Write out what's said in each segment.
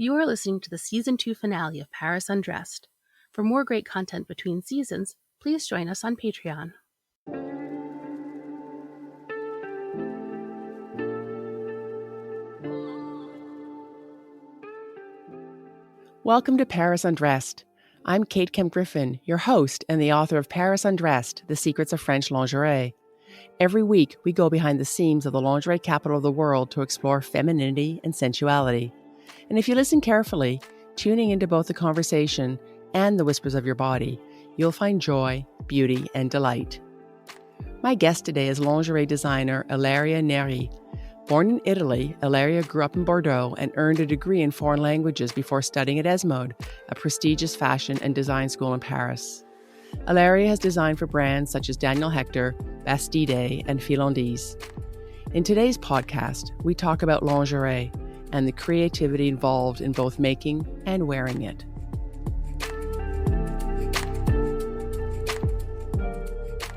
You are listening to the Season 2 finale of Paris Undressed. For more great content between seasons, please join us on Patreon. Welcome to Paris Undressed. I'm Kate Kemp-Griffin, your host and the author of Paris Undressed, The Secrets of French Lingerie. Every week, we go behind the scenes of the lingerie capital of the world to explore femininity and sensuality. And if you listen carefully, tuning into both the conversation and the whispers of your body, you'll find joy, beauty, and delight. My guest today is lingerie designer Ilaria Neri. Born in Italy, Ilaria grew up in Bordeaux and earned a degree in foreign languages before studying at Esmod, a prestigious fashion and design school in Paris. Ilaria has designed for brands such as Daniel Hechter, Bastille, and Fillandises. In today's podcast, we talk about lingerie and the creativity involved in both making and wearing it.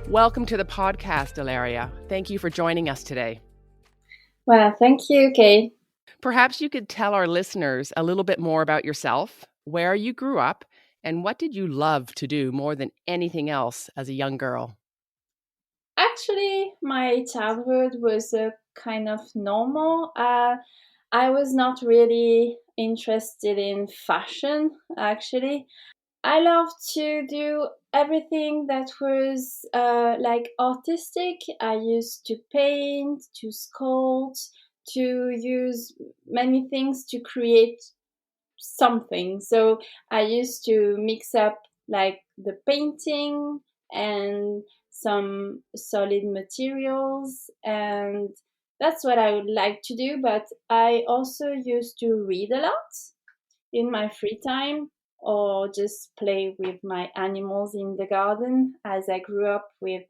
Welcome to the podcast, Ilaria. Thank you for joining us today. Well, thank you, Kate. Perhaps you could tell our listeners a little bit more about yourself, where you grew up, and what did you love to do more than anything else as a young girl? Actually, my childhood was kind of normal. I was not really interested in fashion, actually. I loved to do everything that was like artistic. I used to paint, to sculpt, to use many things to create something. So I used to mix up like the painting and some solid materials, and that's what I would like to do. But I also used to read a lot in my free time, or just play with my animals in the garden, as I grew up with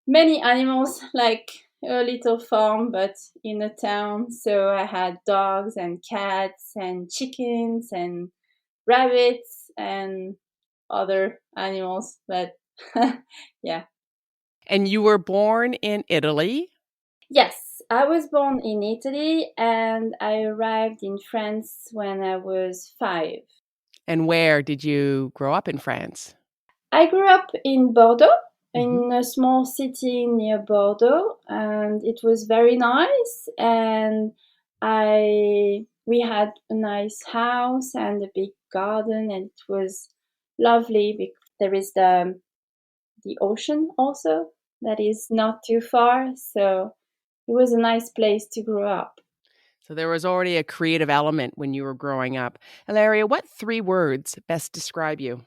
many animals, like a little farm, but in a town. So I had dogs and cats and chickens and rabbits and other animals. But yeah. And you were born in Italy? Yes, I was born in Italy and I arrived in France when I was 5. And where did you grow up in France? I grew up in Bordeaux, in a small city near Bordeaux, and it was very nice. And we had a nice house and a big garden, and it was lovely because there is the ocean also that is not too far. So it was a nice place to grow up. So there was already a creative element when you were growing up. Ilaria, what 3 words best describe you?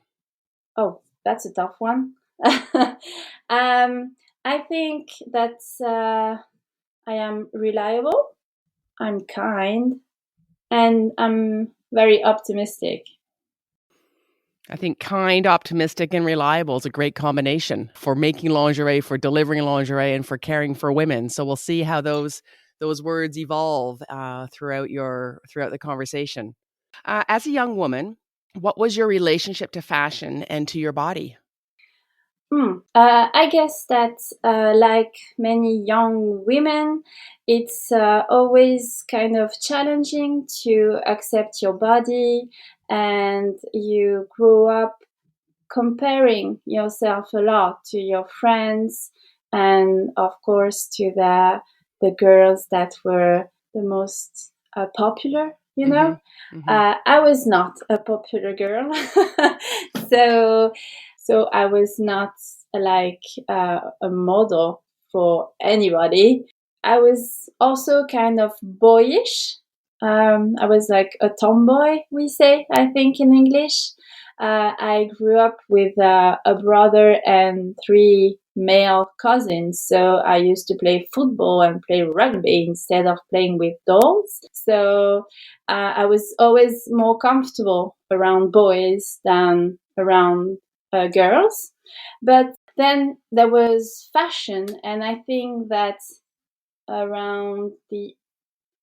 Oh, that's a tough one. I think that I am reliable, I'm kind, and I'm very optimistic. I think kind, optimistic, and reliable is a great combination for making lingerie, for delivering lingerie, and for caring for women. So we'll see how those words evolve throughout the conversation. As a young woman, what was your relationship to fashion and to your body? I guess that, like many young women, it's always kind of challenging to accept your body, and you grow up comparing yourself a lot to your friends, and of course to the girls that were the most popular. I was not a popular girl, so I was not like a model for anybody. I was also kind of boyish. I was like a tomboy, we say, I think, in English. I grew up with a brother and 3 male cousins, so I used to play football and play rugby instead of playing with dolls. So I was always more comfortable around boys than around girls. But then there was fashion, and I think that around the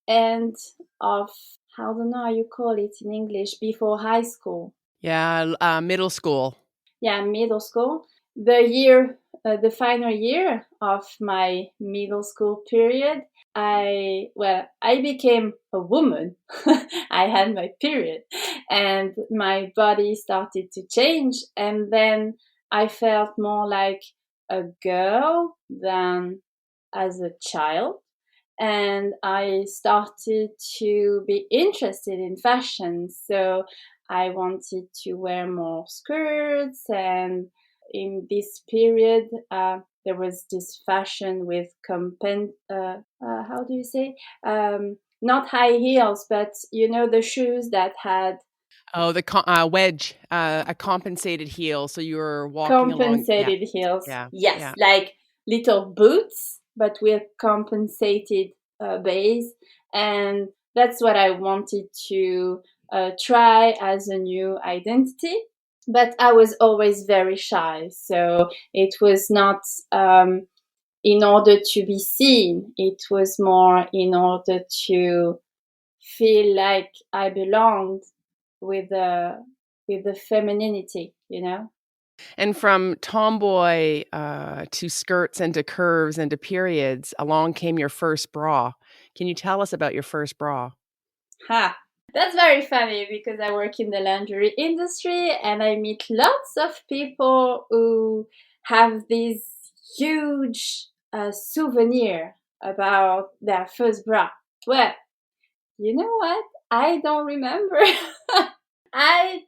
end of, I don't know how you call it in English, before high school. Yeah, middle school. Yeah, middle school. The final year of my middle school period, I became a woman. I had my period and my body started to change. And then I felt more like a girl than as a child. And I started to be interested in fashion. So I wanted to wear more skirts. And in this period, there was this fashion with how do you say? Not high heels, but the shoes that had Oh, the wedge, a compensated heel. So you were walking along. Yeah, compensated heels. yeah, Yes, yeah. like little boots, but with compensated base. And that's what I wanted to try as a new identity. But I was always very shy. So it was not in order to be seen, it was more in order to feel like I belonged with the femininity. And from tomboy to skirts and to curves and to periods, along came your first bra. Can you tell us about your first bra? Ha! That's very funny because I work in the lingerie industry and I meet lots of people who have these huge souvenir about their first bra. Well, you know what? I don't remember. I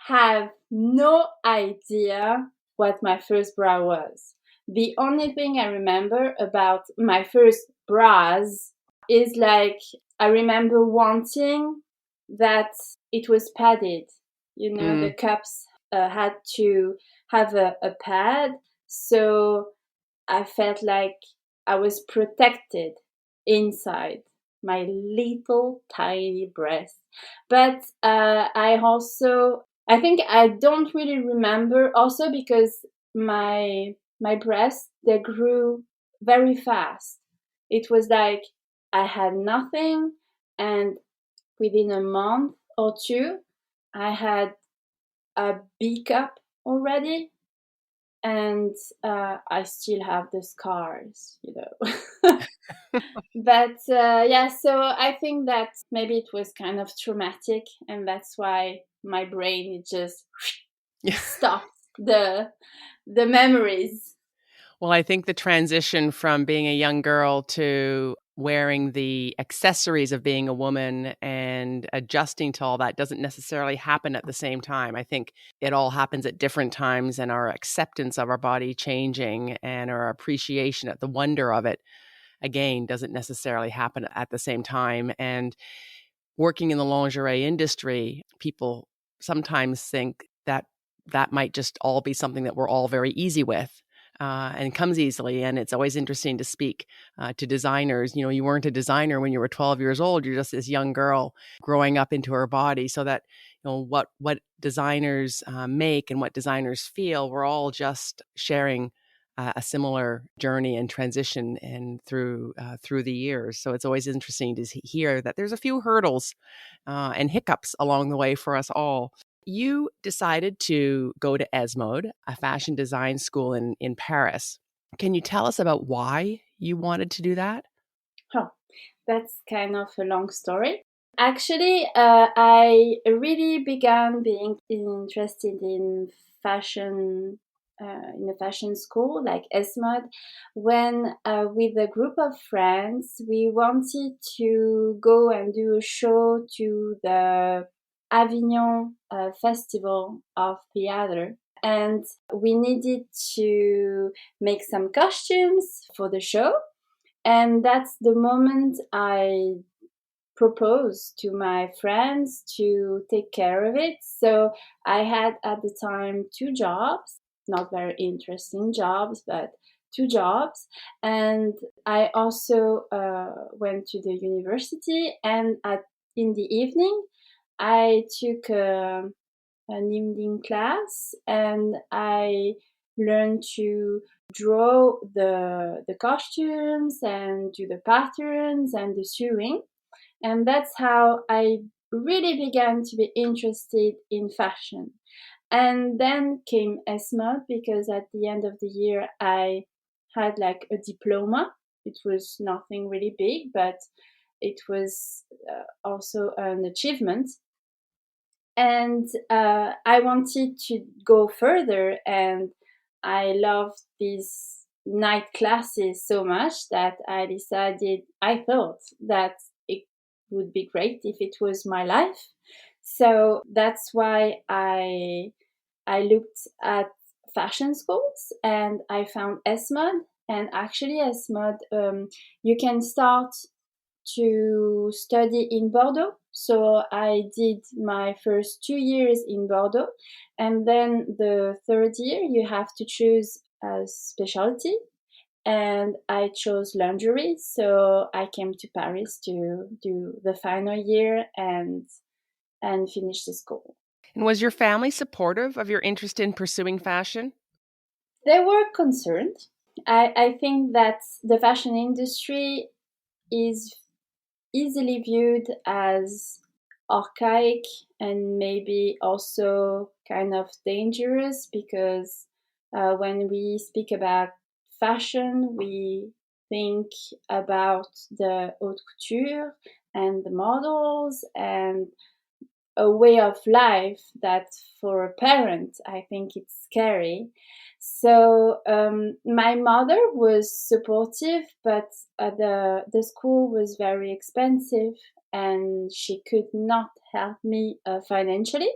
have no idea what my first bra was. The only thing I remember about my first bras is like I remember wanting that it was padded. The Mm. cups had to have a pad. So I felt like I was protected inside my little tiny breast. But I think I don't really remember also because my breasts, they grew very fast. It was like I had nothing, and within a month or two, I had a B cup already, and I still have the scars. But yeah, so I think that maybe it was kind of traumatic, and that's why my brain it just stopped the memories. Well, I think the transition from being a young girl to wearing the accessories of being a woman and adjusting to all that doesn't necessarily happen at the same time. I think it all happens at different times, and our acceptance of our body changing and our appreciation at the wonder of it, again, doesn't necessarily happen at the same time. And working in the lingerie industry, people sometimes think that that might just all be something that we're all very easy with. And comes easily. And it's always interesting to speak to designers. You weren't a designer when you were 12 years old. You're just this young girl growing up into her body. So that, what designers make and what designers feel, we're all just sharing a similar journey and transition and through the years. So it's always interesting to hear that there's a few hurdles and hiccups along the way for us all. You decided to go to Esmod, a fashion design school in Paris. Can you tell us about why you wanted to do that? Oh, that's kind of a long story. Actually, I really began being interested in a fashion school like Esmod when, with a group of friends, we wanted to go and do a show to the Avignon Festival of Theatre. And we needed to make some costumes for the show. And that's the moment I proposed to my friends to take care of it. So I had at the time two jobs, not very interesting jobs, but two jobs. And I also went to the university, and in the evening, I took an evening class, and I learned to draw the costumes and do the patterns and the sewing. And that's how I really began to be interested in fashion. And then came Esmod because at the end of the year I had like a diploma. it was nothing really big, but it was also an achievement. And I wanted to go further, and I loved these night classes so much that I thought that it would be great if it was my life. So that's why I looked at fashion schools, and I found Esmod. And actually, Esmod, you can start to study in Bordeaux. So I did my first 2 years in Bordeaux, and then the third year you have to choose a specialty. And I chose lingerie, so I came to Paris to do the final year and finish the school. And was your family supportive of your interest in pursuing fashion? They were concerned. I think that the fashion industry is easily viewed as archaic and maybe also kind of dangerous, because when we speak about fashion, we think about the haute couture and the models and a way of life that for a parent, I think it's scary. So my mother was supportive, but the school was very expensive, and she could not help me financially.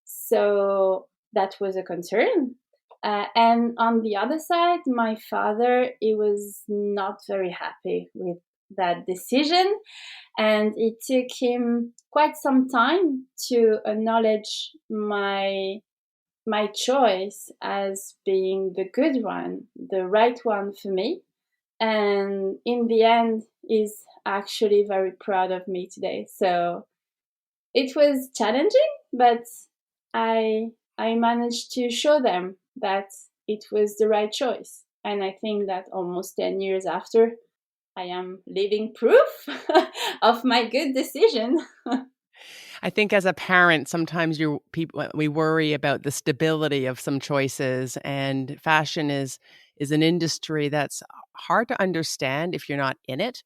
So that was a concern. And on the other side, my father, he was not very happy with that decision, and it took him quite some time to acknowledge my choice as being the good one, the right one for me. And in the end, he's actually very proud of me today. So it was challenging, but I I managed to show them that it was the right choice. And I think that almost 10 years after, I am living proof of my good decision. I think as a parent, sometimes we worry about the stability of some choices, and fashion is an industry that's hard to understand if you're not in it.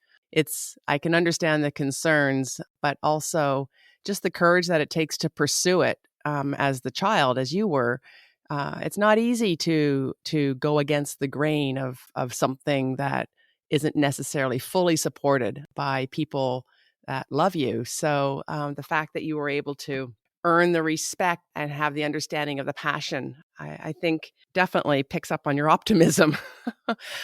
I can understand the concerns, but also just the courage that it takes to pursue it as the child, as you were. It's not easy to go against the grain of something that isn't necessarily fully supported by people that love you. So the fact that you were able to earn the respect and have the understanding of the passion, I think definitely picks up on your optimism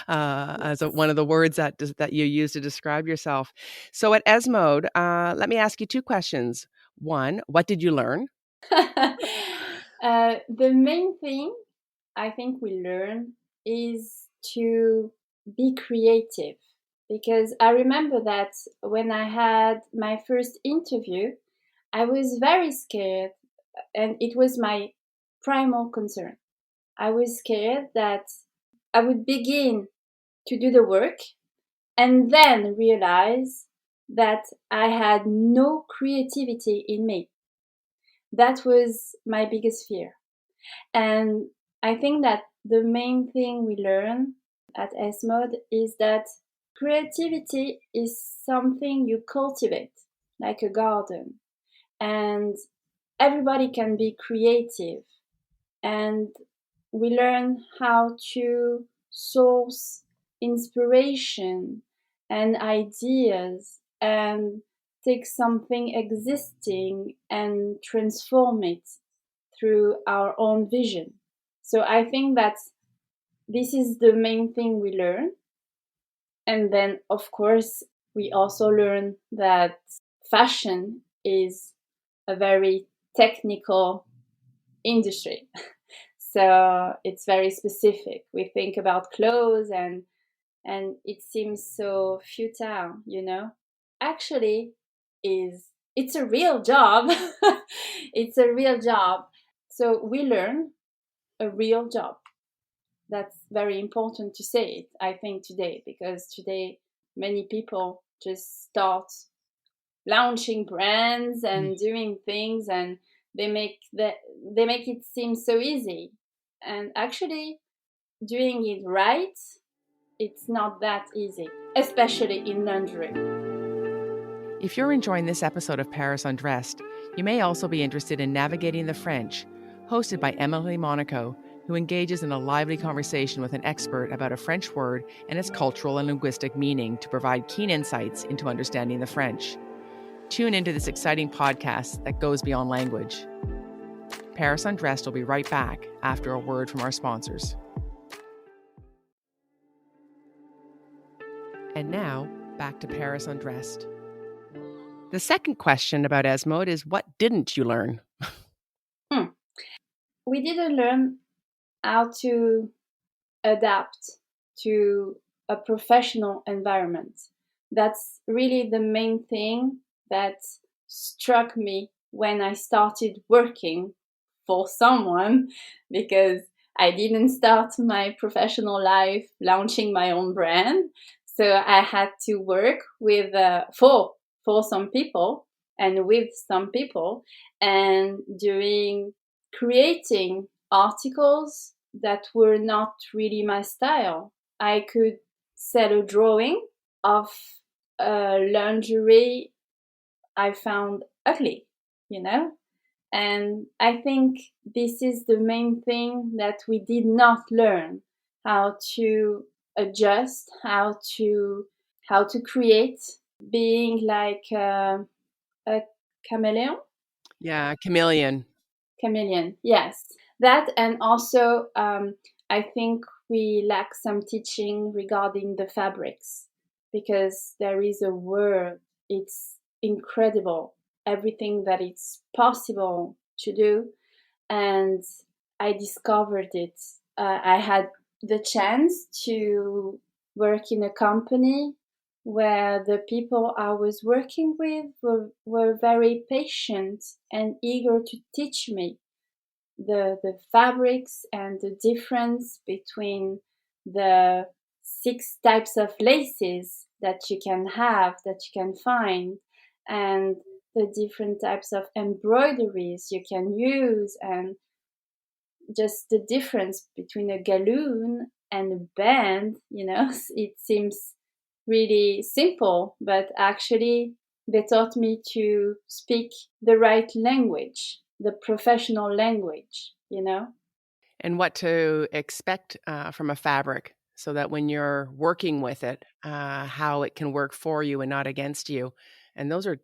as one of the words that you use to describe yourself. So at Esmod, let me ask you two questions. One, what did you learn? The main thing I think we learn is to be creative, because I remember that when I had my first interview, I was very scared, and it was my primal concern. I was scared that I would begin to do the work and then realize that I had no creativity in me. That was my biggest fear. And I think that the main thing we learn at Esmod is that creativity is something you cultivate, like a garden. And everybody can be creative. And we learn how to source inspiration and ideas and take something existing and transform it through our own vision. So I think that this is the main thing we learn. And then, of course, we also learn that fashion is a very technical industry. So it's very specific. We think about clothes, and it seems so futile, you know. Actually, it's a real job. It's a real job. So we learn a real job. That's very important to say it, I think, today, because today many people just start launching brands and doing things, and they make it seem so easy. And actually, doing it right it's not that easy, especially in lingerie. If you're enjoying this episode of Paris Undressed, you may also be interested in Navigating the French, hosted by Emily Monaco, who engages in a lively conversation with an expert about a French word and its cultural and linguistic meaning to provide keen insights into understanding the French. Tune into this exciting podcast that goes beyond language. Paris Undressed will be right back after a word from our sponsors. And now, back to Paris Undressed. The second question about Esmod is, what didn't you learn? We didn't learn how to adapt to a professional environment. That's really the main thing that struck me when I started working for someone, because I didn't start my professional life launching my own brand. So I had to work with for some people and with some people, and during creating articles that were not really my style. I could sell a drawing of lingerie I found ugly, you know? And I think this is the main thing that we did not learn, how to adjust, how to create, being like a chameleon. Yeah, chameleon. Chameleon, yes. That, and also I think we lack some teaching regarding the fabrics, because there is a world, it's incredible, everything that it's possible to do. And I discovered it. I had the chance to work in a company where the people I was working with were very patient and eager to teach me the fabrics and the difference between the 6 types of laces that you can have, that you can find, and the different types of embroideries you can use, and just the difference between a galloon and a band. It seems really simple, but actually they taught me to speak the right language, the professional language. And what to expect from a fabric, so that when you're working with it, how it can work for you and not against you. And those are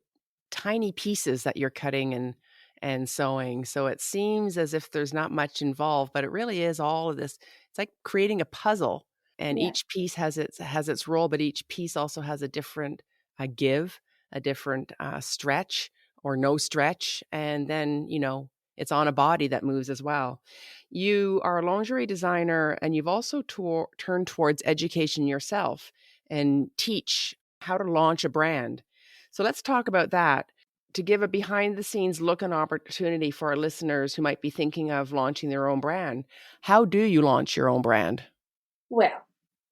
tiny pieces that you're cutting and sewing. So it seems as if there's not much involved, but it really is all of this. It's like creating a puzzle, and Yeah. each piece has its role, but each piece also has a different give, a different stretch or no stretch, and then it's on a body that moves as well. You are a lingerie designer, and you've also turned towards education yourself and teach how to launch a brand. So let's talk about that, to give a behind the scenes look and opportunity for our listeners who might be thinking of launching their own brand. How do you launch your own brand? Well,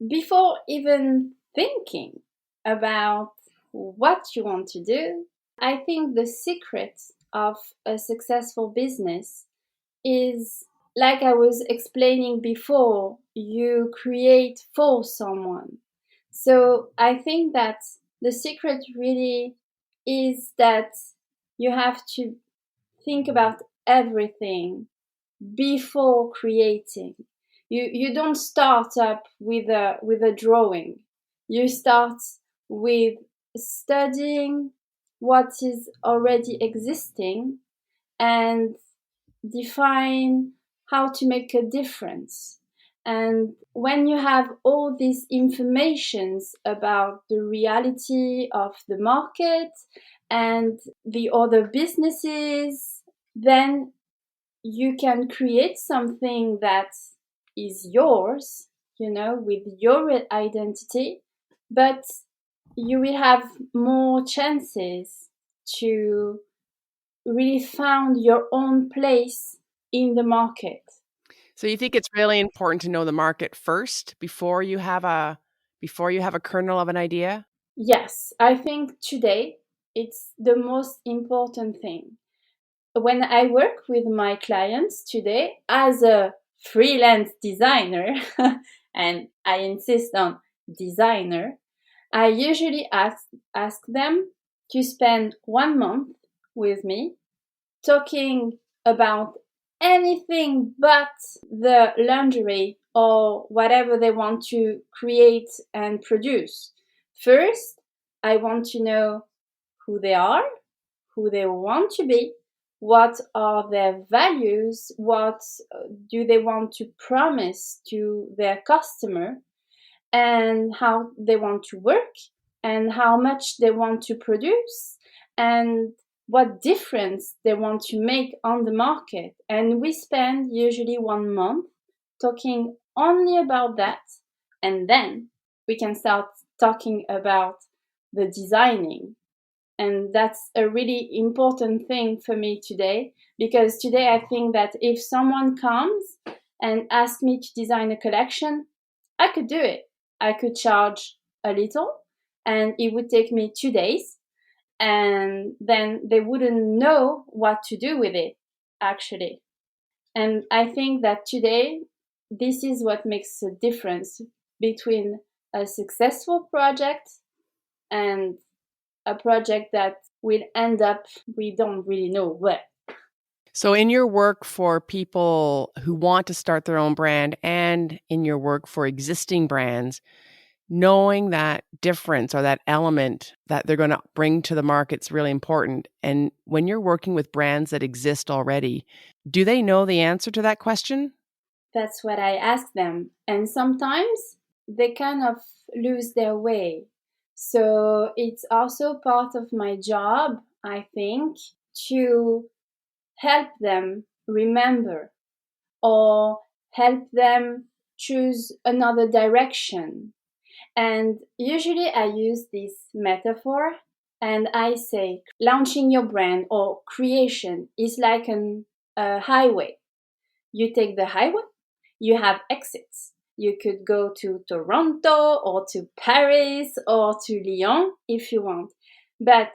before even thinking about what you want to do, I think the secret of a successful business is, like I was explaining before, you create for someone. So I think that the secret really is that you have to think about everything before creating. You don't start up with a drawing. You start with studying what is already existing and define how to make a difference. And when you have all these informations about the reality of the market and the other businesses, then you can create something that is yours, with your identity, but you will have more chances to really found your own place in the market. So you think it's really important to know the market first before you have a kernel of an idea? Yes, I think today it's the most important thing. When I work with my clients today as a freelance designer, and I insist on designer, I usually ask them to spend 1 month with me talking about anything but the lingerie or whatever they want to create and produce. First, I want to know who they are, who they want to be, what are their values, what do they want to promise to their customer, and how they want to work, and how much they want to produce, and what difference they want to make on the market. And we spend usually 1 month talking only about that, and then we can start talking about the designing. And that's a really important thing for me today, because today I think that if someone comes and asks me to design a collection, I could do it. I could charge a little and it would take me 2 days, and then they wouldn't know what to do with it, actually. And I think that today, this is what makes a difference between a successful project and a project that will end up, we don't really know where. So, in your work for people who want to start their own brand and in your work for existing brands, knowing that difference or that element that they're going to bring to the market is really important. And when you're working with brands that exist already, do they know the answer to that question? That's what I ask them. And sometimes they kind of lose their way. So it's also part of my job, I think, to help them remember or help them choose another direction. And usually I use this metaphor and I say launching your brand or creation is like a highway. You take the highway, you have exits. You could go to Toronto or to Paris or to Lyon if you want. But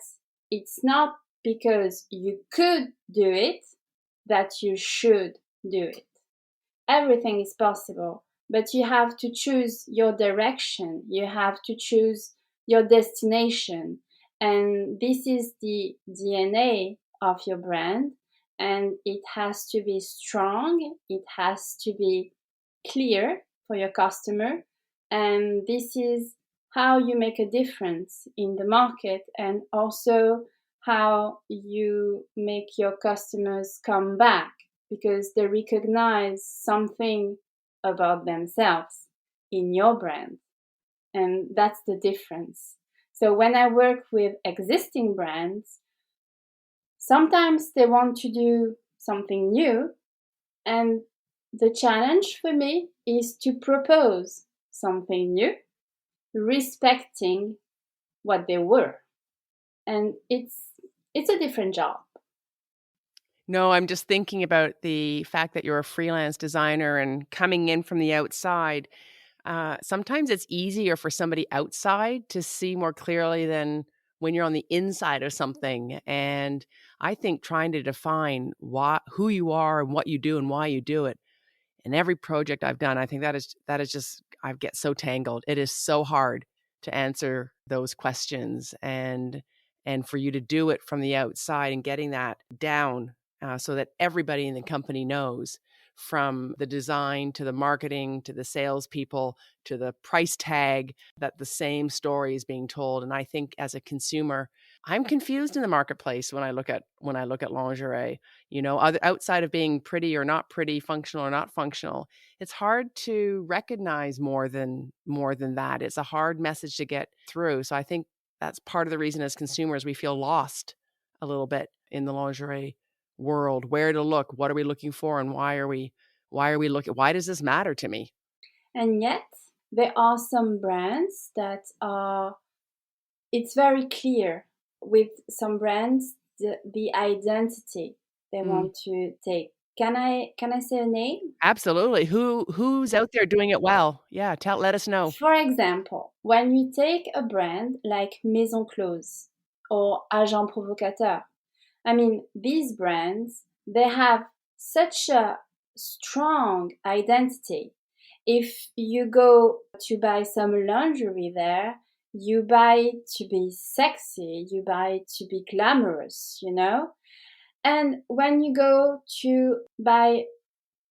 it's not because you could do it that you should do it. Everything is possible, but you have to choose your direction. You have to choose your destination. And this is the DNA of your brand. And it has to be strong. It has to be clear for your customer. And this is how you make a difference in the market, and also how you make your customers come back because they recognize something about themselves in your brand. And that's the difference. So when I work with existing brands, sometimes they want to do something new, and the challenge for me is to propose something new, respecting what they were. And it's a different job. No, I'm just thinking about the fact that you're a freelance designer and coming in from the outside. Sometimes it's easier for somebody outside to see more clearly than when you're on the inside of something. And I think trying to define who you are and what you do and why you do it. And every project I've done, I think that is just, I get so tangled. It is so hard to answer those questions and for you to do it from the outside and getting that down so that everybody in the company knows, from the design to the marketing to the salespeople to the price tag, that the same story is being told. And I think as a consumer, I'm confused in the marketplace when I look at lingerie. You know, outside of being pretty or not pretty, functional or not functional, it's hard to recognize more than that. It's a hard message to get through. So I think that's part of the reason as consumers we feel lost a little bit in the lingerie world. Where to look, what are we looking for, and why are we looking, why does this matter to me? And yet there are some brands that are, it's very clear with some brands the identity they want to take. Can I say a name? Absolutely. Who's out there doing it well? Yeah, let us know. For example, when you take a brand like Maison Close or Agent Provocateur, I mean, these brands, they have such a strong identity. If you go to buy some lingerie there, you buy it to be sexy, you buy it to be glamorous, you know? And when you go to buy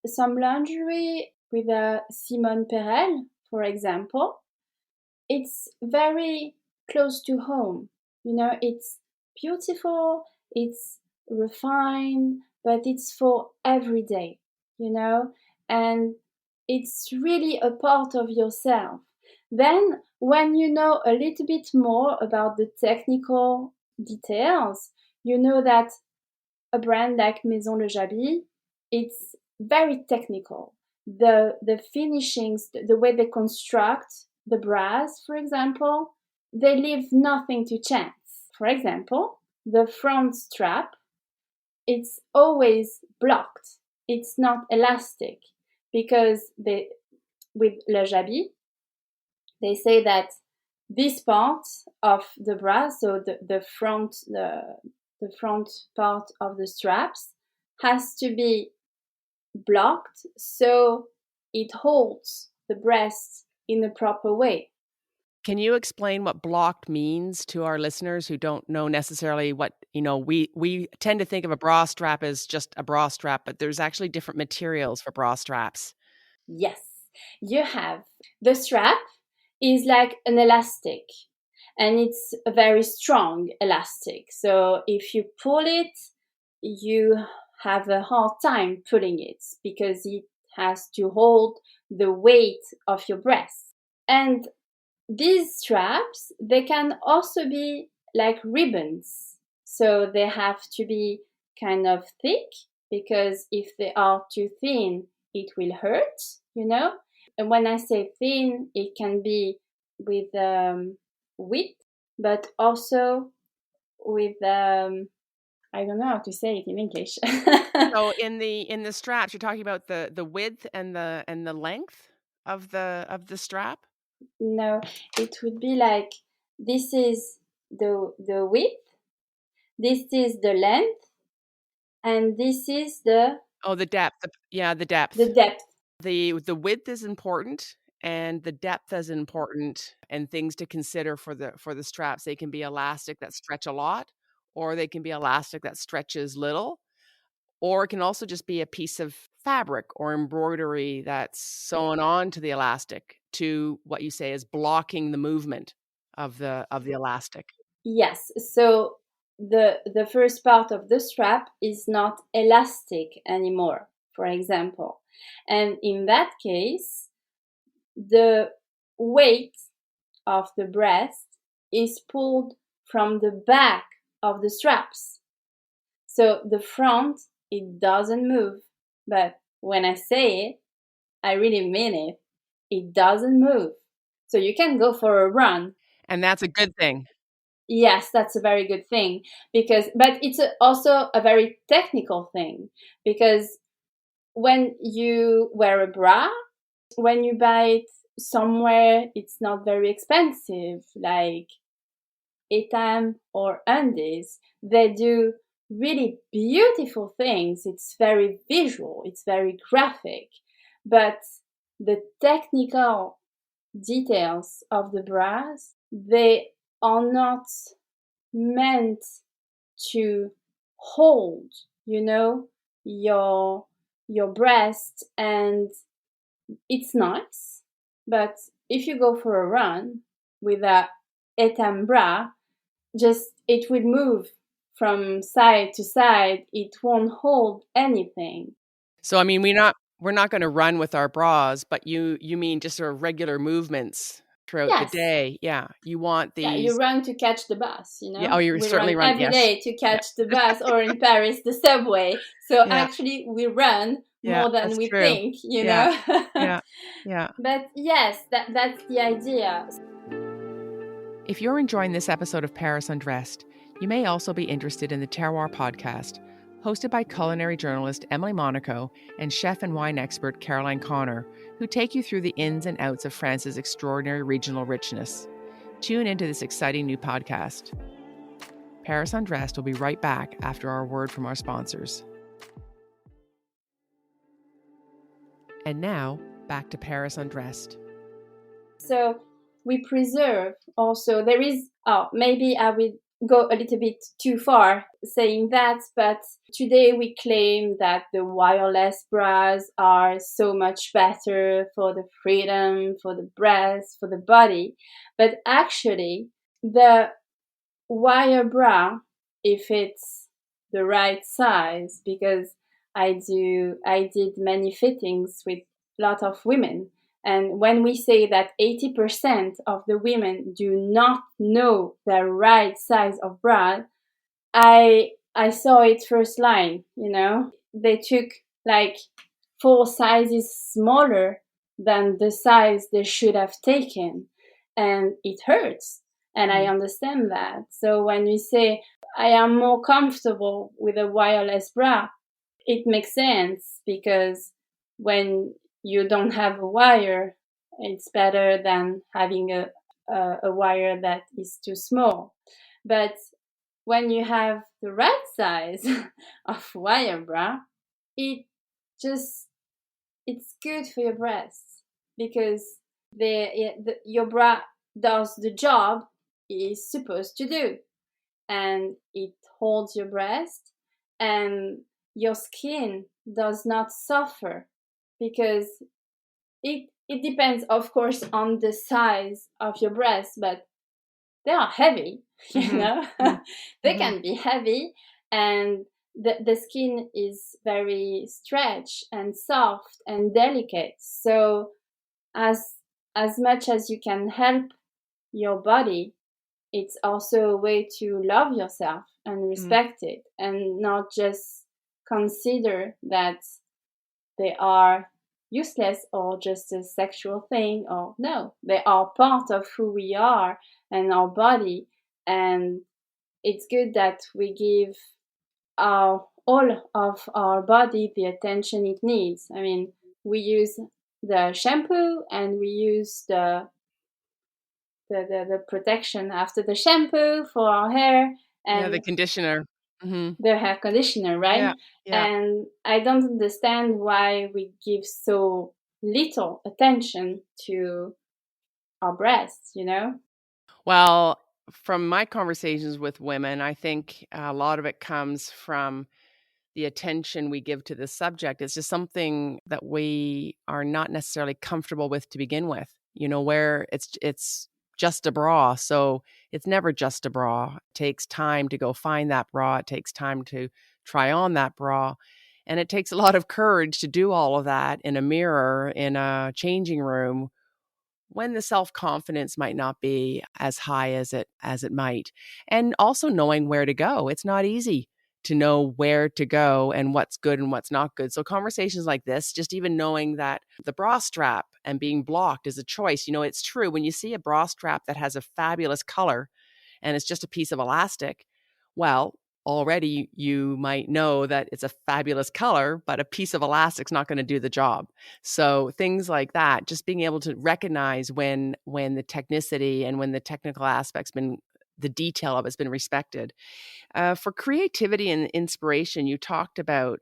some lingerie with a Simone Perel, for example, it's very close to home. You know, it's beautiful, it's refined, but it's for every day, you know, and it's really a part of yourself. Then, when you know a little bit more about the technical details, you know that a brand like Maison Le Jabi, it's very technical. The finishings, the way they construct the bras, for example, they leave nothing to chance. For example, the front strap, it's always blocked. It's not elastic because with Le Jabi, they say that this part of the bra, so the front part of the straps, has to be blocked so it holds the breast in a proper way. Can you explain what blocked means to our listeners who don't know necessarily what, we tend to think of a bra strap as just a bra strap, but there's actually different materials for bra straps. Yes, you have the strap is like an elastic, and it's a very strong elastic. So if you pull it, you have a hard time pulling it because it has to hold the weight of your breast. And these straps, they can also be like ribbons. So they have to be kind of thick, because if they are too thin, it will hurt, you know? And when I say thin, it can be with width, but also with I don't know how to say it in English. So in the straps, you're talking about the width and the length of the strap? No, it would be like, this is the width, this is the length, and this is the Oh, the depth. The depth. the depth. The width is important and the depth is important, and things to consider for the straps. They can be elastic that stretch a lot, or they can be elastic that stretches little, or it can also just be a piece of fabric or embroidery that's sewn on to the elastic to what you say is blocking the movement of the elastic. Yes, so the first part of the strap is not elastic anymore, for example. And in that case, the weight of the breast is pulled from the back of the straps. So the front, it doesn't move. But when I say it, I really mean it. It doesn't move. So you can go for a run. And that's a good thing. Yes, that's a very good thing, but it's also a very technical thing, because when you wear a bra, when you buy it somewhere, it's not very expensive, like Etam or Undressed. They do really beautiful things. It's very visual, it's very graphic, but the technical details of the bras, they are not meant to hold, your breast, and it's nice. But if you go for a run with a etam bra, just it will move from side to side. It won't hold anything. So I mean, we're not going to run with our bras, but you mean just sort of regular movements throughout the Yes. day. Yeah, you want these. Yeah, you run to catch the bus, Yeah, oh, you we certainly run run. every Yes. day to catch the bus, or in Paris, the subway. So Yeah. actually, we run more than that's we true. think, Yeah. Yeah. But yes, that's the idea. If you're enjoying this episode of Paris Undressed, you may also be interested in the Terroir podcast, hosted by culinary journalist Emily Monaco and chef and wine expert Caroline Connor, who take you through the ins and outs of France's extraordinary regional richness. Tune into this exciting new podcast. Paris Undressed will be right back after our word from our sponsors. And now, back to Paris Undressed. So we preserve also, there is, maybe I will go a little bit too far saying that, but today we claim that the wireless bras are so much better for the freedom, for the breast, for the body. But actually, the wire bra, if it's the right size, because I did many fittings with a lot of women. And when we say that 80% of the women do not know the right size of bra, I saw it first line, They took like 4 sizes smaller than the size they should have taken. And it hurts. And I understand that. So when we say, I am more comfortable with a wireless bra, it makes sense, because when you don't have a wire, it's better than having a wire that is too small. But when you have the right size of wire bra, it's good for your breasts, because your bra does the job it's supposed to do, and it holds your breast, and your skin does not suffer, because it depends, of course, on the size of your breast, but they are heavy, they can be heavy, and the skin is very stretched and soft and delicate. So as much as you can help your body, it's also a way to love yourself and respect it, and not just consider that they are useless or just a sexual thing. Or no, they are part of who we are and our body. And it's good that we give all of our body the attention it needs. I mean, we use the shampoo, and we use the protection after the shampoo for our hair, and the conditioner. the hair conditioner, right? Yeah. And I don't understand why we give so little attention to our breasts, Well, from my conversations with women, I think a lot of it comes from the attention we give to the subject. It's just something that we are not necessarily comfortable with to begin with, where it's just a bra. So it's never just a bra. It takes time to go find that bra. It takes time to try on that bra. And it takes a lot of courage to do all of that in a mirror, in a changing room, when the self-confidence might not be as high as it might. And also knowing where to go. It's not easy to know where to go and what's good and what's not good. So conversations like this, just even knowing that the bra strap and being blocked is a choice. It's true when you see a bra strap that has a fabulous color and it's just a piece of elastic, well, already you might know that it's a fabulous color, but a piece of elastic's not going to do the job. So things like that, just being able to recognize when the technicity and when the technical aspect's been, the detail of it's been respected. For creativity and inspiration, you talked about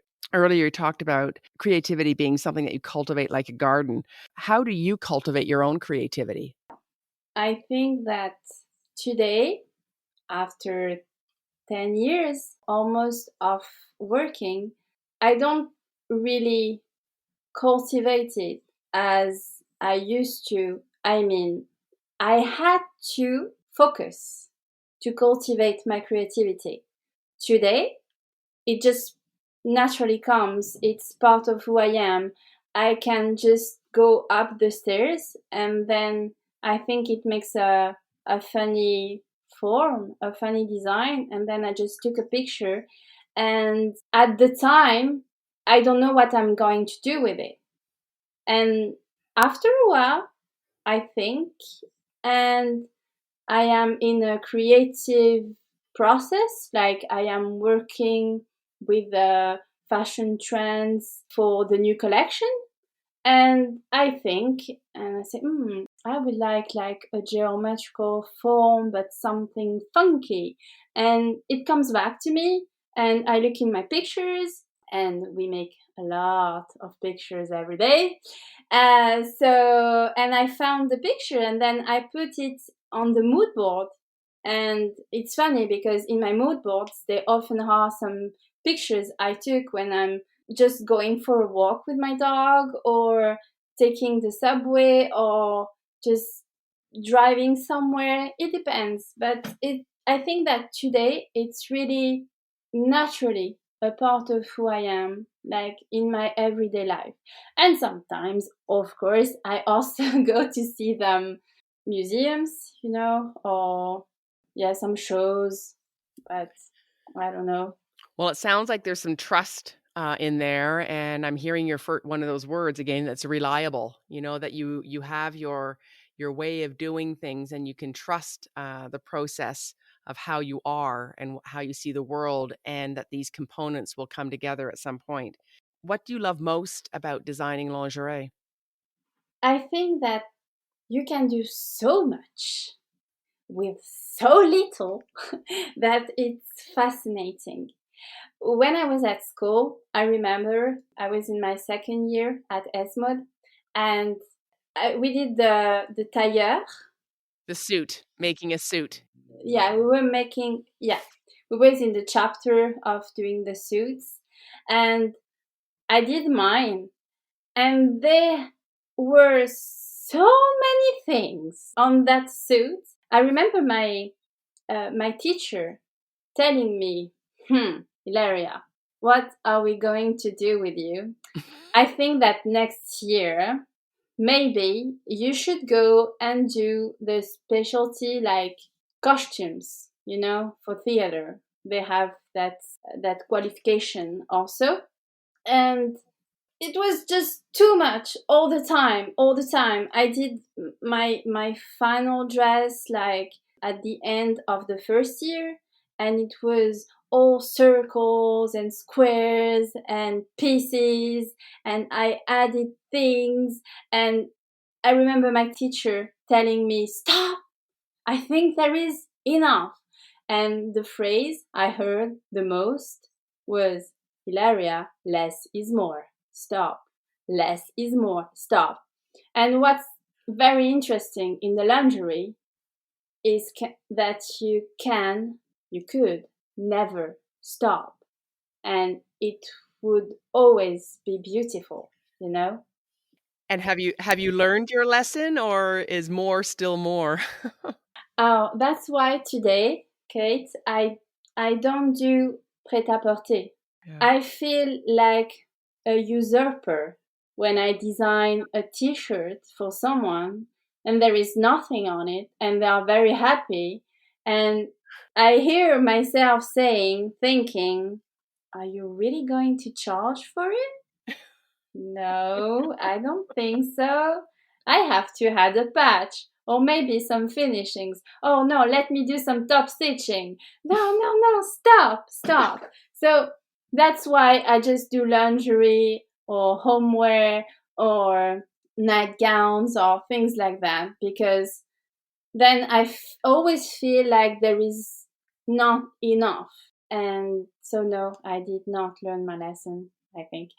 creativity being something that you cultivate like a garden. How do you cultivate your own creativity? I think that today, after 10 years almost of working, I don't really cultivate it as I used to. I mean, I had to focus to cultivate my creativity. Today, it just naturally comes. It's part of who I am. I can just go up the stairs, and then I think it makes a funny form, a funny design, and then I just took a picture. And at the time, I don't know what I'm going to do with it. And after a while, I think, and I am in a creative process, like I am working with the fashion trends for the new collection. And I think, and I say, I would like a geometrical form, but something funky. And it comes back to me, and I look in my pictures, and we make a lot of pictures every day. And I found the picture, and then I put it on the mood board. And it's funny because in my mood boards, there often are some pictures I took when I'm just going for a walk with my dog, or taking the subway, or just driving somewhere. It depends, but I think that today it's really naturally a part of who I am, like in my everyday life. And sometimes, of course, I also go to see them museums, or some shows, but I don't know. Well, it sounds like there's some trust in there, and I'm hearing one of those words again that's reliable. That you have your way of doing things, and you can trust the process of how you are and how you see the world, and that these components will come together at some point. What do you love most about designing lingerie? I think that you can do so much with so little that it's fascinating. When I was at school, I remember I was in my second year at Esmod, and we did the tailleur. The suit, making a suit. Yeah, we were making, yeah, we was in the chapter of doing the suits, and I did mine, and there were so many things on that suit. I remember my teacher telling me, Ilaria, what are we going to do with you? I think that next year, maybe you should go and do the specialty like costumes, for theater. They have that qualification also. And it was just too much all the time. I did my final dress like at the end of the first year, and it was all circles and squares and pieces, and I added things. And I remember my teacher telling me, stop, I think there is enough. And the phrase I heard the most was, Ilaria, less is more. Stop. Less is more. Stop. And what's very interesting in the lingerie is that you could never stop. And it would always be beautiful. And have you learned your lesson, or is more still more? That's why today, Kate, I don't do prêt-à-porter. Yeah. I feel like a usurper when I design a t-shirt for someone and there is nothing on it and they are very happy, and I hear myself thinking, are you really going to charge for it? No, I don't think so. I have to add a patch or maybe some finishings. Oh no, let me do some top stitching. No, stop. So that's why I just do lingerie or homeware or nightgowns or things like that, because then I always feel like there is not enough. And so no, I did not learn my lesson, I think.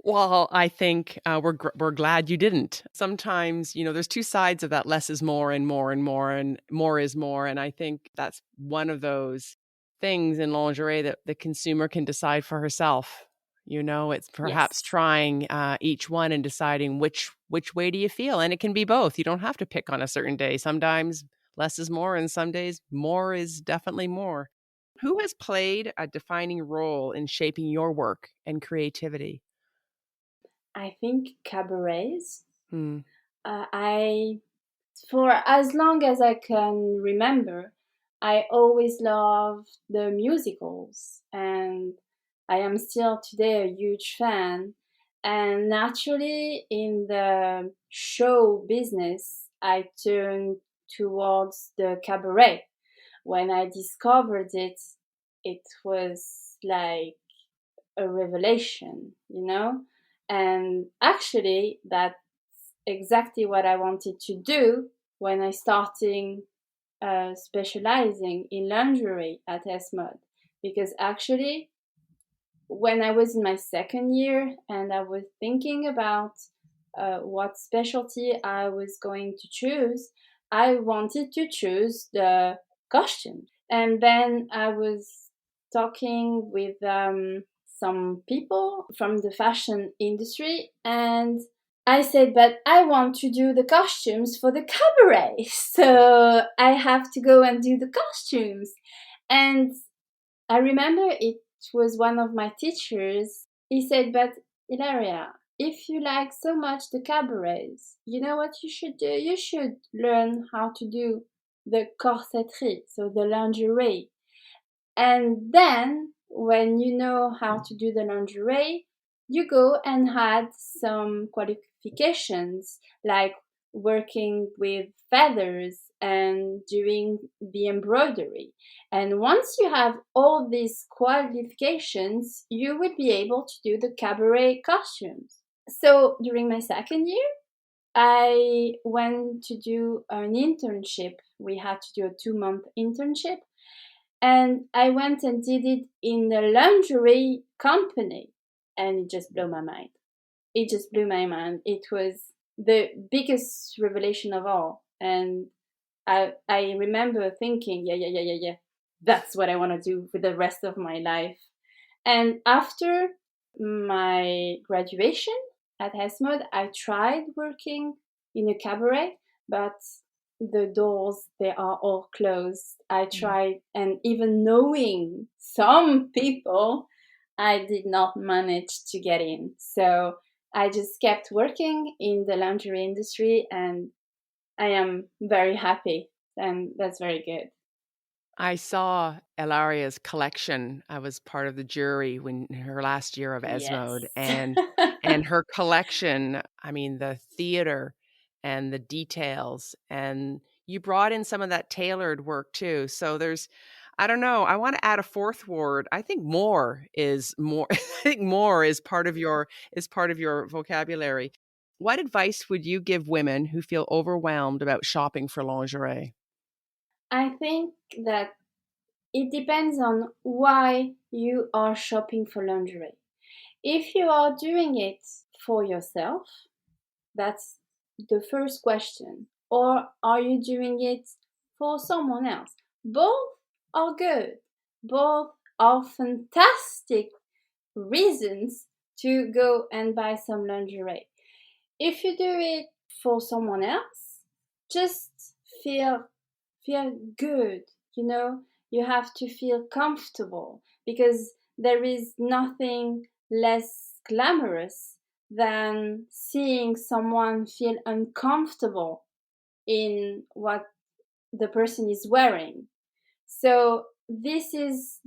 Well, I think we're glad you didn't. Sometimes, there's two sides of that: less is more, and more and more, and more is more. And I think that's one of those things in lingerie that the consumer can decide for herself. It's perhaps Yes. trying each one and deciding which way do you feel. And it can be both. You don't have to pick on a certain day. Sometimes less is more, and some days more is definitely more. Who has played a defining role in shaping your work and creativity? I think cabarets. Hmm. I, for as long as I can remember, I always loved the musicals, and I am still today a huge fan. And naturally, in the show business, I turned towards the cabaret. When I discovered it, it was like a revelation. And actually, that's exactly what I wanted to do when I started specializing in lingerie at Esmod. Because actually, when I was in my second year and I was thinking about what specialty I was going to choose, I wanted to choose the costume. And then I was talking with some people from the fashion industry, and I said, but I want to do the costumes for the cabaret. So I have to go and do the costumes. And I remember it was one of my teachers. He said, but Ilaria, if you like so much the cabarets, you know what you should do? You should learn how to do the corsetterie, so the lingerie. And then when you know how to do the lingerie, you go and add some qualifications like working with feathers and doing the embroidery. And once you have all these qualifications, you will be able to do the cabaret costumes. So during my second year, I went to do an internship. We had to do a 2-month internship. And I went and did it in the lingerie company. And it just blew my mind. It just blew my mind. It was the biggest revelation of all. And I remember thinking, yeah. That's what I want to do for the rest of my life. And after my graduation at Esmod, I tried working in a cabaret, but the doors, they are all closed. I tried, and even knowing some people, I did not manage to get in. So I just kept working in the lingerie industry, and I am very happy, and that's very good. I saw Ilaria's collection. I was part of the jury when her last year of Esmod, Yes. and her collection, I mean, the theater and the details, and you brought in some of that tailored work too. So there's, I don't know, I want to add a fourth word. I think more is more. I think more is part of your vocabulary. What advice would you give women who feel overwhelmed about shopping for lingerie? I think that it depends on why you are shopping for lingerie. If you are doing it for yourself, that's the first question. Or are you doing it for someone else? Both are good. Both are fantastic reasons to go and buy some lingerie. If you do it for someone else, just feel good, you know? You have to feel comfortable, because there is nothing less glamorous than seeing someone feel uncomfortable in what the person is wearing. So this is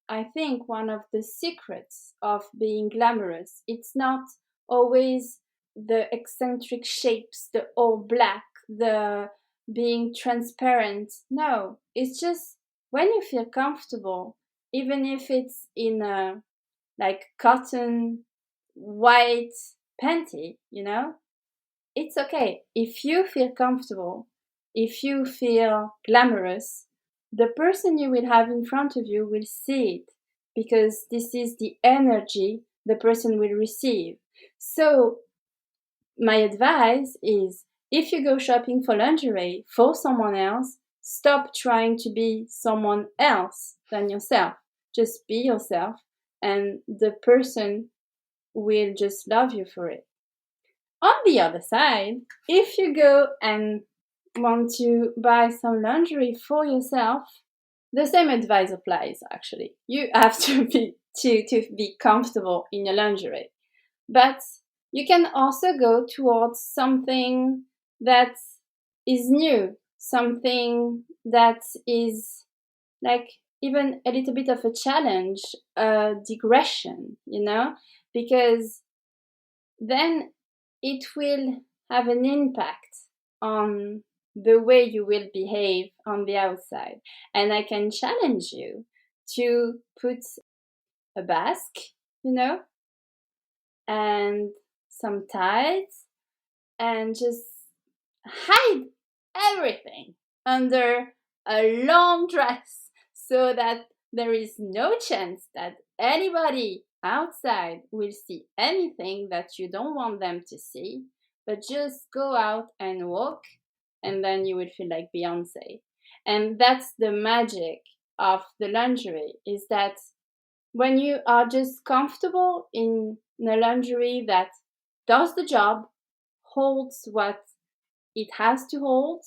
I think, one of the secrets of being glamorous. It's not always the eccentric shapes, the all black, the being transparent. No, it's just when you feel comfortable, even if it's in a like cotton white panty, it's okay. If you feel comfortable, if you feel glamorous, the person you will have in front of you will see it, because this is the energy the person will receive. So my advice is, if you go shopping for lingerie for someone else, stop trying to be someone else than yourself. Just be yourself, and the person will just love you for it. On the other side, if you go and want to buy some lingerie for yourself, the same advice applies actually. You have to be comfortable in your lingerie. But you can also go towards something that is new, something that is like even a little bit of a challenge, a digression, because then it will have an impact on the way you will behave on the outside. And I can challenge you to put a basque, and some ties, and just hide everything under a long dress, so that there is no chance that anybody outside will see anything that you don't want them to see, but just go out and walk, and then you will feel like Beyonce. And that's the magic of the lingerie, is that when you are just comfortable in a lingerie that does the job, holds what it has to hold,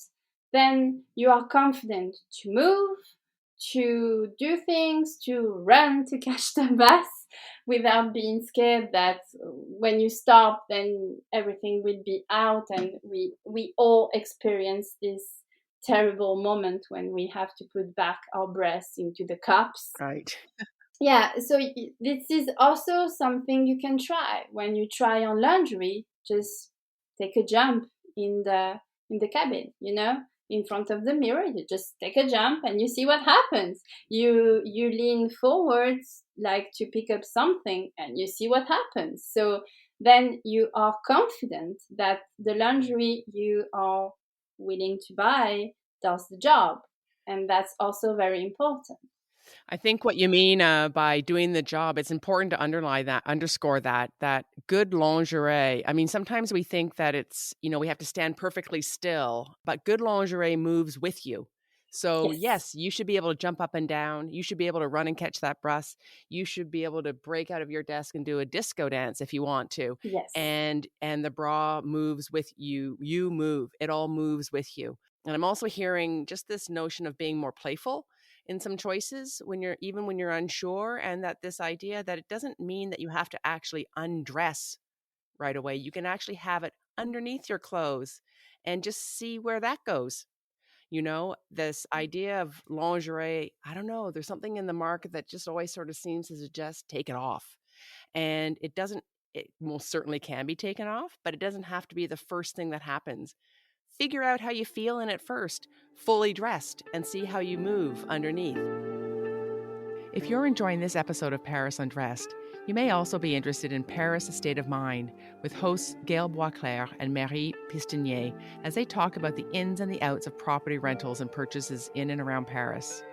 then you are confident to move, to do things, to run, to catch the bus without being scared that when you stop, then everything will be out. And we all experience this terrible moment when we have to put back our breasts into the cups. Right. Yeah, so this is also something you can try when you try on lingerie. Just take a jump in the cabin, in front of the mirror. You just take a jump and you see what happens. You lean forwards like to pick up something and you see what happens. So then you are confident that the lingerie you are willing to buy does the job, and that's also very important. I think what you mean by doing the job, it's important to underscore that good lingerie. I mean, sometimes we think that it's, we have to stand perfectly still, but good lingerie moves with you. So yes, you should be able to jump up and down. You should be able to run and catch that bus. You should be able to break out of your desk and do a disco dance if you want to. Yes. And the bra moves with you. You move. It all moves with you. And I'm also hearing just this notion of being more playful in some choices when you're unsure, and that this idea that it doesn't mean that you have to actually undress right away. You can actually have it underneath your clothes and just see where that goes. This idea of lingerie, I don't know, there's something in the market that just always sort of seems to suggest take it off. And it most certainly can be taken off, but it doesn't have to be the first thing that happens. Figure out how you feel in it first, fully dressed, and see how you move underneath. If you're enjoying this episode of Paris Undressed, you may also be interested in Paris: A State of Mind with hosts Gail Boisclair and Marie Pistinier as they talk about the ins and the outs of property rentals and purchases in and around Paris.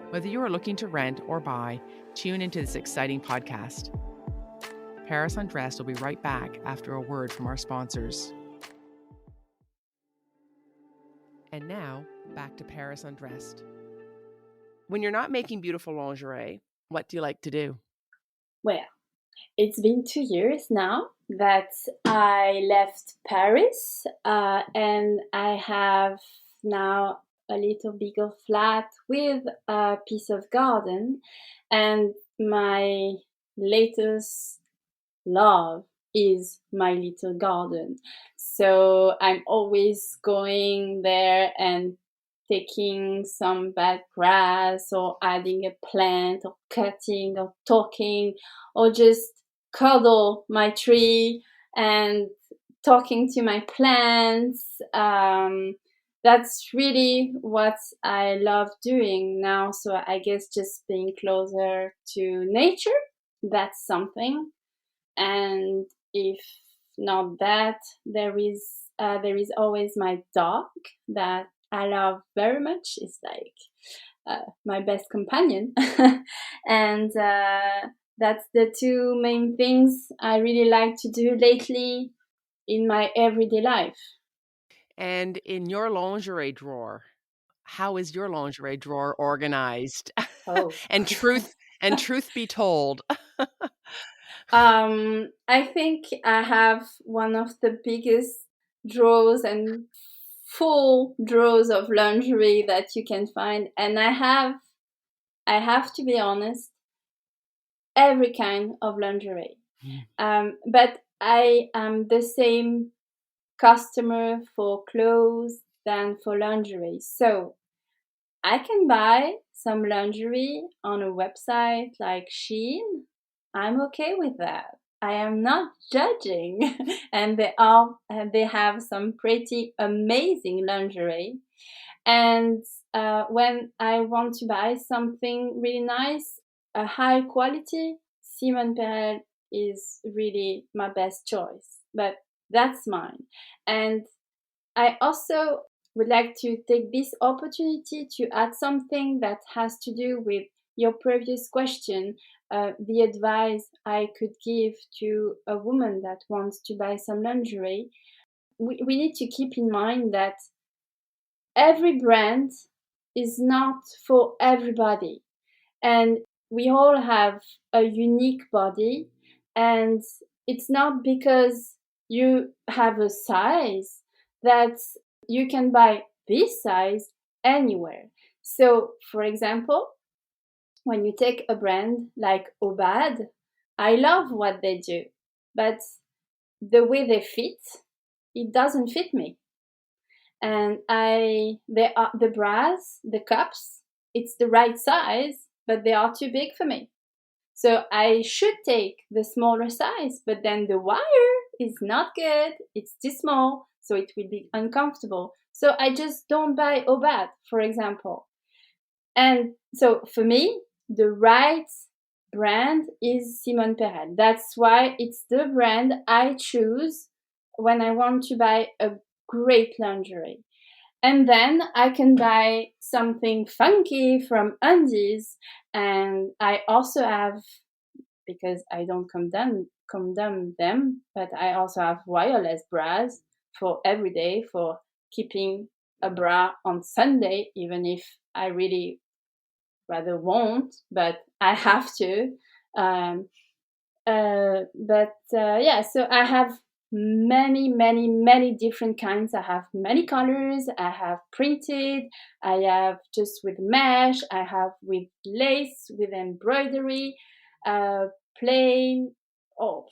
Whether you are looking to rent or buy, tune into this exciting podcast. Paris Undressed will be right back after a word from our sponsors. And now, back to Paris Undressed. When you're not making beautiful lingerie, what do you like to do? Well, it's been 2 years now that I left Paris, and I have now a little bigger flat with a piece of garden, and my latest love is my little garden. So I'm always going there and taking some bad grass or adding a plant or cutting or talking or just cuddle my tree and talking to my plants. That's really what I love doing now. So I guess just being closer to nature, that's something. And if not that, there is always my dog that I love very much. It's like my best companion. And that's the two main things I really like to do lately in my everyday life. And in your lingerie drawer, how is your lingerie drawer organized? Oh. and truth be told. I think I have one of the biggest drawers and full drawers of lingerie that you can find, and I have to be honest, every kind of lingerie. But I am the same customer for clothes than for lingerie. So I can buy some lingerie on a website like Shein. I'm okay with that. I am not judging. And they have some pretty amazing lingerie. And when I want to buy something really nice, a high quality, Simone Perel is really my best choice. But that's mine. And I also would like to take this opportunity to add something that has to do with your previous question the advice I could give to a woman that wants to buy some lingerie, we need to keep in mind that every brand is not for everybody. And we all have a unique body. And it's not because you have a size that you can buy this size anywhere. So, for example, when you take a brand like Obad, I love what they do, but the way they fit, it doesn't fit me. And the bras, the cups, it's the right size, but they are too big for me. So I should take the smaller size, but then the wire is not good. It's too small, so it will be uncomfortable. So I just don't buy Obad, for example. And so for me, the right brand is Simone Perel. That's why it's the brand I choose when I want to buy a great lingerie. And then I can buy something funky from Undies. And I also have, because I don't condemn them, but I also have wireless bras for every day, for keeping a bra on Sunday, even if I really rather won't, but I have to. Yeah, so I have many different kinds. I have many colors. I have printed. I have just with mesh. I have with lace, with embroidery, plain. Oh,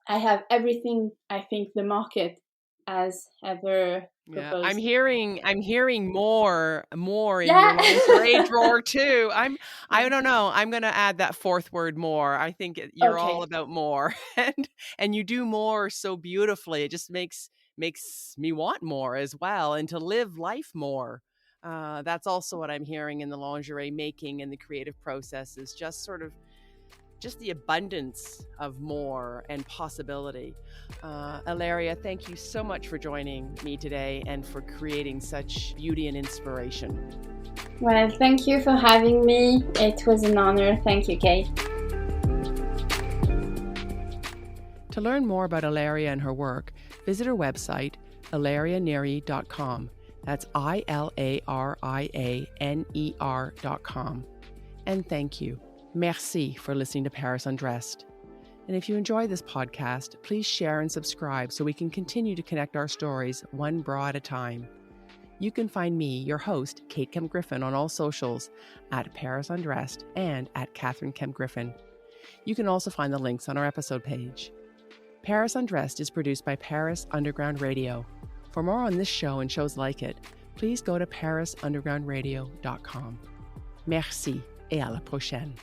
I have everything I think the market has ever proposed. I'm hearing more in Yeah. your lingerie drawer too. I don't know. I'm going to add that fourth word, more. I think you're Okay. all about more, and you do more so beautifully. It just makes me want more as well, and to live life more. That's also what I'm hearing in the lingerie making and the creative process, is just sort of just the abundance of more and possibility. Ilaria, thank you so much for joining me today and for creating such beauty and inspiration. Well, thank you for having me. It was an honor. Thank you, Kate. To learn more about Ilaria and her work, visit her website, ilariaNeri.com. That's ILARIANER.com. And thank you. Merci for listening to Paris Undressed. And if you enjoy this podcast, please share and subscribe so we can continue to connect our stories one bra at a time. You can find me, your host, Kate Kemp Griffin, on all socials at Paris Undressed and at Catherine Kemp Griffin. You can also find the links on our episode page. Paris Undressed is produced by Paris Underground Radio. For more on this show and shows like it, please go to parisundergroundradio.com. Merci et à la prochaine.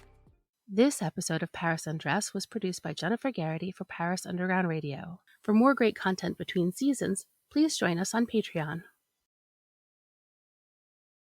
This episode of Paris Undressed was produced by Jennifer Garrity for Paris Underground Radio. For more great content between seasons, please join us on Patreon.